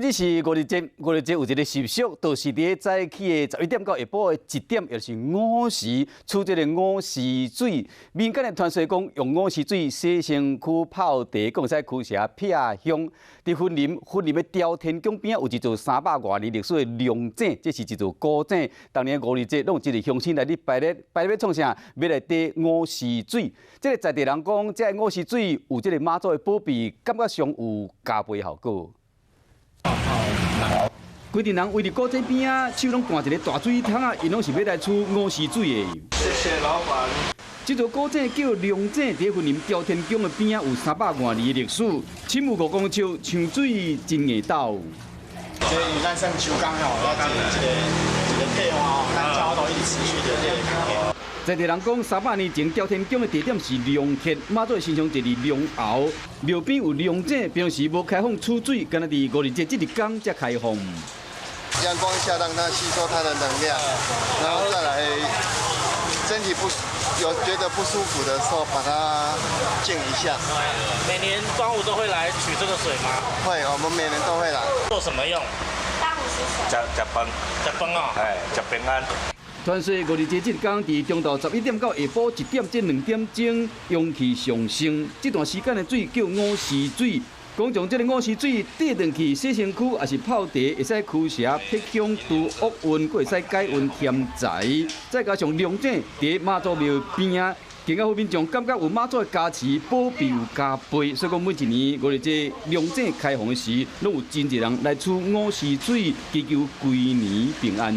这是五日节有一个习俗，就是伫早起的11点到下晡的1点，也就是午时，出这个午时水。民间的传说讲，用午时水洗身躯、泡茶，更使驱邪辟香。伫云林的朝天宫边有一座300多年历史的龙井，这是一座古井。当年五日节，拢有一个乡亲来哩拜咧要创啥？要来滴午时水。这个在地人讲，这个午时水有这个妈祖的保庇，感觉上有加倍效果。 规定人围伫古井边啊，手拢掼一个大水桶啊，因拢是要来出午时水的。谢谢老板。这座古井叫龙井，伫云林朝天宫的边啊，有300多年的历史。亲母五公树，唱水真硬斗。所以咱算秋刚吼，一个配合，咱朝都一直持续的这个改变。 在地人讲，300年前朝天宫的地点是龙穴，妈祖身上就是龙鳌，庙边有龙井，平时无开放出水，干那伫五日节这日天才开放。阳光下让它吸收它的能量，然后再来身体觉得不舒服的时候，把它静一下。每年端午都会来取这个水吗？会，我们每年都会来。做什么用？当午时水。吃饭哦。哎，吃平安。 传说五日节这日天，伫中昼11点到下晡1点至2点钟，阳气上升。这段时间的水叫午时水。讲从这个午时水滴进去洗身躯，也是泡茶，会使驱邪辟香、除恶运，佫会使解运添财。再加上龙井伫妈祖庙边啊，更加好民众感觉有妈祖的加持，保庇有加倍。所以讲每一年五日节龙井开放的时，拢有真侪人来出午时水，祈求归年平安。